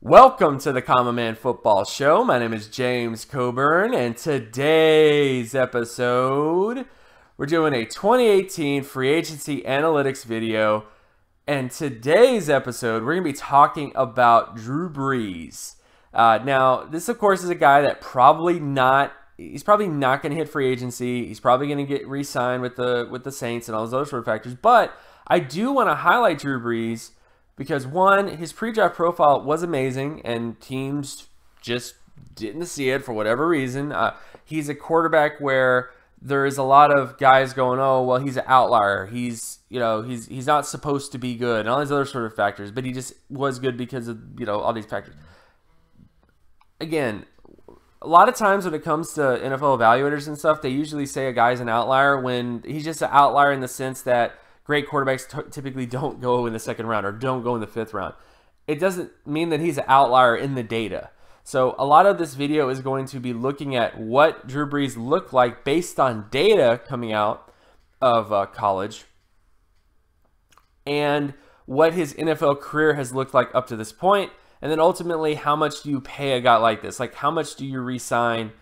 Welcome to the Common Man Football Show. My name is James Coburn, and today's episode, we're doing a 2018 free agency analytics video. And today's episode, we're going to be talking about Drew Brees. Now, this, of course, is a guy that he's probably not going to hit free agency. He's probably going to get re-signed with the Saints and all those other sort of factors. But I do want to highlight Drew Brees because, one, his pre-draft profile was amazing, and teams just didn't see it for whatever reason. He's a quarterback where there is a lot of guys going, oh, well, he's an outlier. He's not supposed to be good, and all these other sort of factors. But he just was good because of, all these factors. Again, a lot of times when it comes to NFL evaluators and stuff, they usually say a guy's an outlier when he's just an outlier in the sense that great quarterbacks typically don't go in the second round or don't go in the fifth round. It doesn't mean that he's an outlier in the data. So a lot of this video is going to be looking at what Drew Brees looked like based on data coming out of college and what his NFL career has looked like up to this point. And then ultimately, how much do you pay a guy like this? Like, how much do you re-sign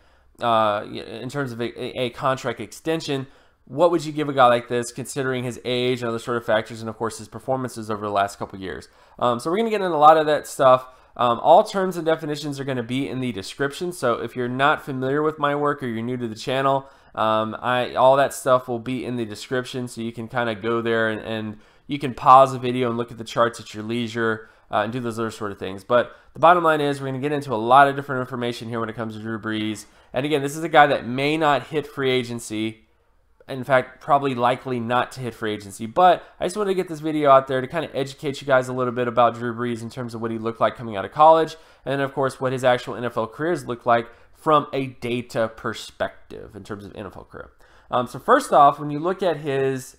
in terms of a contract extension? What would you give a guy like this, considering his age and other sort of factors, and of course his performances over the last couple years? So we're going to get into a lot of that stuff. All terms and definitions are going to be in the description. So if you're not familiar with my work or you're new to the channel, all that stuff will be in the description, so you can kind of go there and you can pause the video and look at the charts at your leisure and do those other sort of things. But the bottom line is we're going to get into a lot of different information here when it comes to Drew Brees. And again, this is a guy that may not hit free agency. In fact, probably likely not to hit free agency. But I just wanted to get this video out there to kind of educate you guys a little bit about Drew Brees in terms of what he looked like coming out of college, and then, of course, what his actual NFL careers look like from a data perspective in terms of NFL career. So first off, when you look at his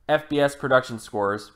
FBS production scores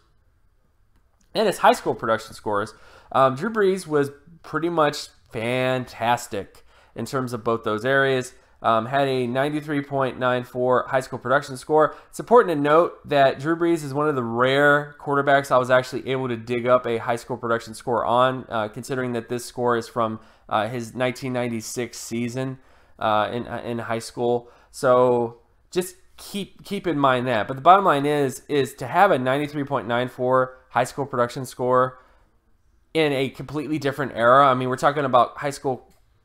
and his high school production scores, Drew Brees was pretty much fantastic in terms of both those areas. Had a 93.94 high school production score. It's important to note that Drew Brees is one of the rare quarterbacks I was actually able to dig up a high school production score on, considering that this score is from his 1996 season in high school. So just keep in mind that. But the bottom line is to have a 93.94 high school production score in a completely different era. I mean, we're talking about high school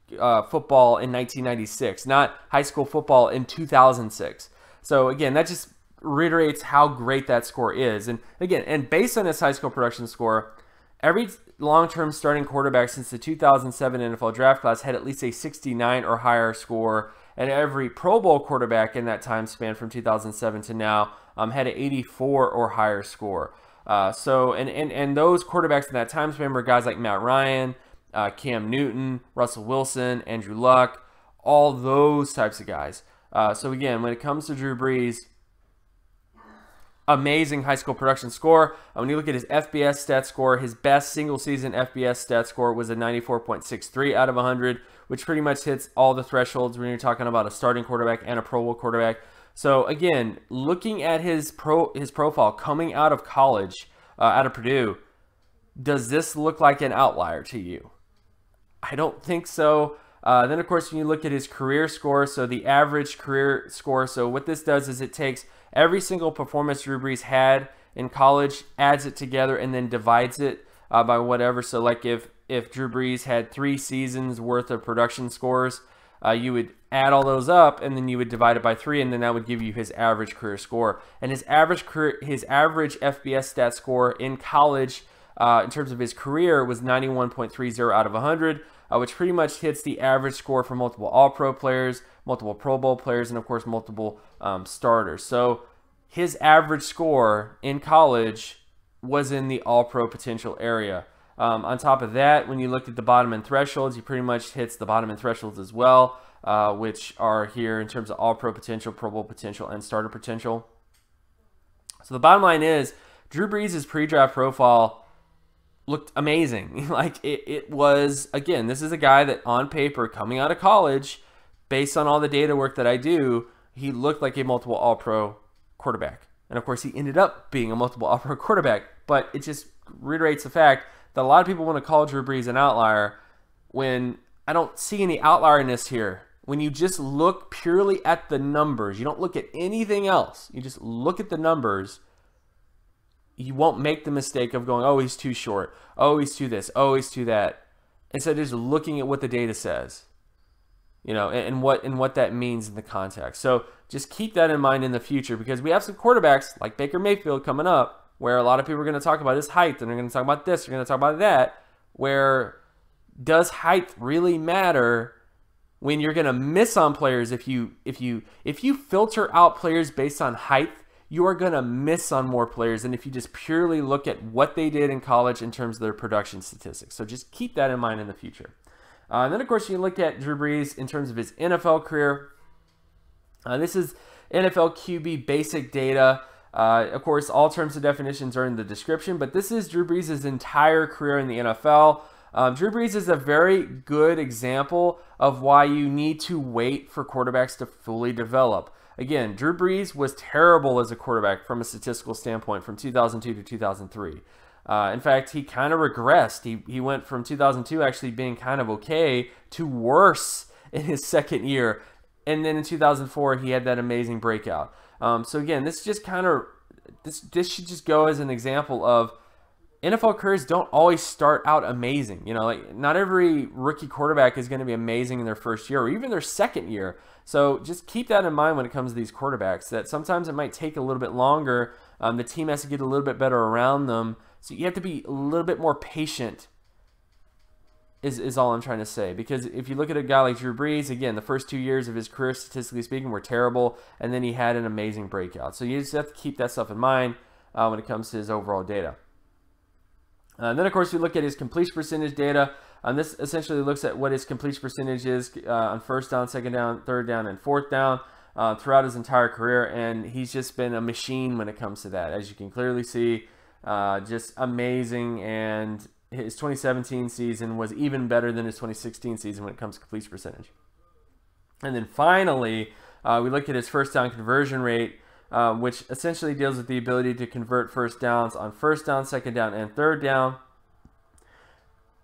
football in 1996, not high school football in 2006. So again, that just reiterates how great that score is. And again, and based on this high school production score, every long-term starting quarterback since the 2007 NFL draft class had at least a 69 or higher score, and every Pro Bowl quarterback in that time span from 2007 to now had an 84 or higher score. And those quarterbacks in that time span were guys like Matt Ryan, Cam Newton, Russell Wilson, Andrew Luck, all those types of guys. So again, when it comes to Drew Brees, amazing high school production score. When you look at his FBS stat score, his best single season FBS stat score was a 94.63 out of 100, which pretty much hits all the thresholds when you're talking about a starting quarterback and a Pro Bowl quarterback. So again, looking at his profile coming out of college, out of Purdue, does this look like an outlier to you? I don't think so. Then, of course, when you look at his career score, so the average career score, so what this does is it takes every single performance Drew Brees had in college, adds it together, and then divides it by whatever. So, like if Drew Brees had 3 seasons worth of production scores, you would add all those up, and then you would divide it by 3, and then that would give you his average career score. And his average FBS stat score in college, in terms of his career, was 91.30 out of 100, which pretty much hits the average score for multiple All-Pro players, multiple Pro Bowl players, and of course multiple starters. So his average score in college was in the All-Pro potential area. On top of that, when you looked at the bottom end thresholds, he pretty much hits the bottom end thresholds as well, which are here in terms of All-Pro potential, Pro Bowl potential, and starter potential. So the bottom line is Drew Brees' pre-draft profile looked amazing. Like it was, again, this is a guy that on paper coming out of college, based on all the data work that I do, he looked like a multiple All-Pro quarterback. And of course he ended up being a multiple All-Pro quarterback, but it just reiterates the fact that a lot of people want to call Drew Brees an outlier when I don't see any outlierness here. When you just look purely at the numbers, you don't look at anything else, you just look at the numbers, you won't make the mistake of going, oh, he's too short, oh, he's too this, oh, he's too that, instead of just looking at what the data says, you know, and what that means in the context. So just keep that in mind in the future, because we have some quarterbacks like Baker Mayfield coming up where a lot of people are going to talk about his height, and they're going to talk about this, they're going to talk about that, where does height really matter when you're going to miss on players? If you filter out players based on height, you are going to miss on more players than if you just purely look at what they did in college in terms of their production statistics. So just keep that in mind in the future. And then, of course, you look at Drew Brees in terms of his NFL career. This is NFL QB basic data. Of course, all terms and definitions are in the description, but this is Drew Brees' entire career in the NFL. Drew Brees is a very good example of why you need to wait for quarterbacks to fully develop. Again, Drew Brees was terrible as a quarterback from a statistical standpoint from 2002 to 2003. In fact, he kind of regressed. He went from 2002 actually being kind of okay to worse in his second year. And then in 2004, he had that amazing breakout. So again, this just kind of, this should just go as an example of NFL careers don't always start out amazing. You know, like not every rookie quarterback is going to be amazing in their first year or even their second year. So just keep that in mind when it comes to these quarterbacks, that sometimes it might take a little bit longer. The team has to get a little bit better around them. So you have to be a little bit more patient is all I'm trying to say. Because if you look at a guy like Drew Brees, again, the first 2 years of his career, statistically speaking, were terrible. And then he had an amazing breakout. So you just have to keep that stuff in mind when it comes to his overall data. And then, of course, you look at his completion percentage data. This essentially looks at what his completion percentage is on first down, second down, third down, and fourth down throughout his entire career. And he's just been a machine when it comes to that. As you can clearly see, just amazing. And his 2017 season was even better than his 2016 season when it comes to completion percentage. And then finally, we look at his first down conversion rate, which essentially deals with the ability to convert first downs on first down, second down, and third down.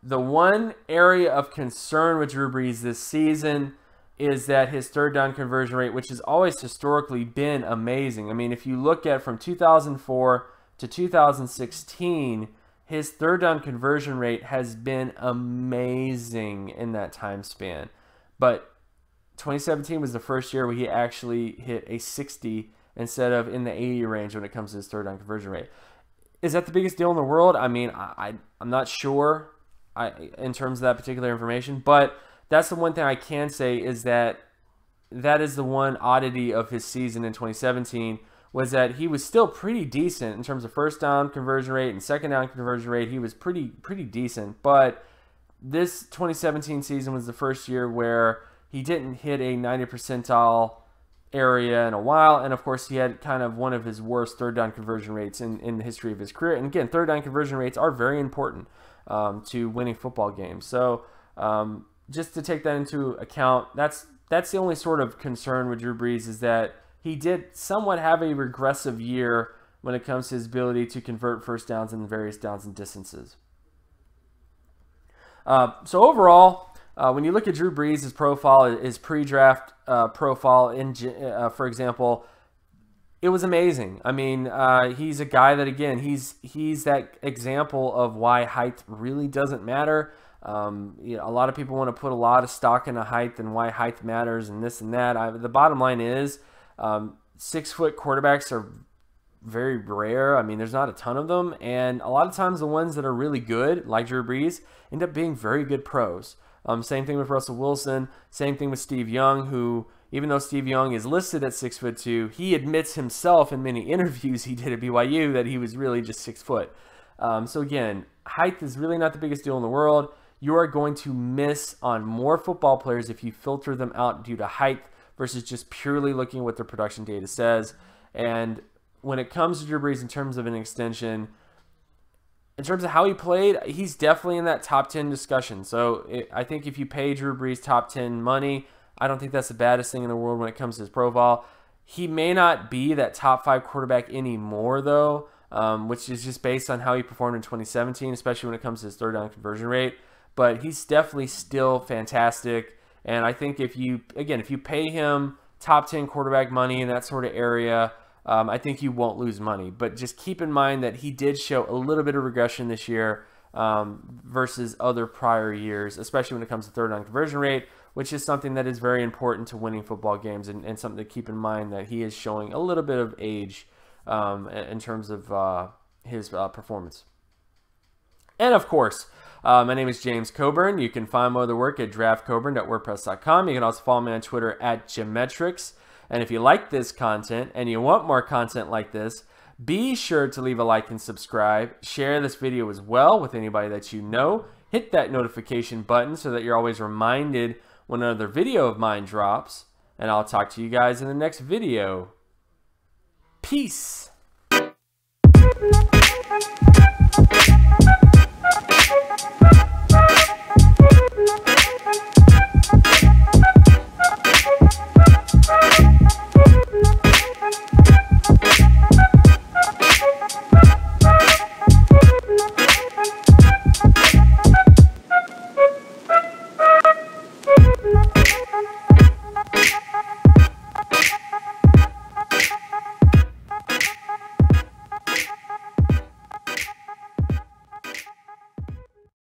The one area of concern with Drew Brees this season is that his third down conversion rate, which has always historically been amazing. I mean, if you look at from 2004 to 2016, his third down conversion rate has been amazing in that time span. But 2017 was the first year where he actually hit a 60 instead of in the 80 range when it comes to his third down conversion rate. Is that the biggest deal in the world? I mean, I'm not sure in terms of that particular information, but that's the one thing I can say is that that is the one oddity of his season in 2017, was that he was still pretty decent in terms of first down conversion rate and second down conversion rate. He was pretty decent, but this 2017 season was the first year where he didn't hit a 90th percentile area in a while, and of course he had kind of one of his worst third down conversion rates in the history of his career. And again, third down conversion rates are very important to winning football games. So just to take that into account, that's the only sort of concern with Drew Brees, is that he did somewhat have a regressive year when it comes to his ability to convert first downs in various downs and distances. So overall, when you look at Drew Brees' his profile, his pre-draft profile, for example, it was amazing. I mean, he's a guy that, again, he's that example of why height really doesn't matter. You know, a lot of people want to put a lot of stock into height and why height matters and this and that. The bottom line is 6-foot quarterbacks are very rare. I mean, there's not a ton of them. And a lot of times the ones that are really good, like Drew Brees, end up being very good pros. Same thing with Russell Wilson. Same thing with Steve Young, who, even though Steve Young is listed at 6'2", he admits himself in many interviews he did at BYU that he was really just 6 foot. So again, height is really not the biggest deal in the world. You are going to miss on more football players if you filter them out due to height versus just purely looking at what their production data says. And when it comes to Drew Brees in terms of an extension, in terms of how he played, he's definitely in that top 10 discussion. So I think if you pay Drew Brees top 10 money, I don't think that's the baddest thing in the world when it comes to his profile. He may not be that top 5 quarterback anymore, though. which is just based on how he performed in 2017, especially when it comes to his third down conversion rate. But he's definitely still fantastic. And I think if you pay him top 10 quarterback money in that sort of area, I think you won't lose money. But just keep in mind that he did show a little bit of regression this year versus other prior years, especially when it comes to third down conversion rate, which is something that is very important to winning football games, and something to keep in mind that he is showing a little bit of age in terms of his performance. And of course, my name is James Coburn. You can find my other work at draftcoburn.wordpress.com. You can also follow me on Twitter at Geometrics. And if you like this content and you want more content like this, be sure to leave a like and subscribe. Share this video as well with anybody that you know. Hit that notification button so that you're always reminded when another video of mine drops. And I'll talk to you guys in the next video. Peace.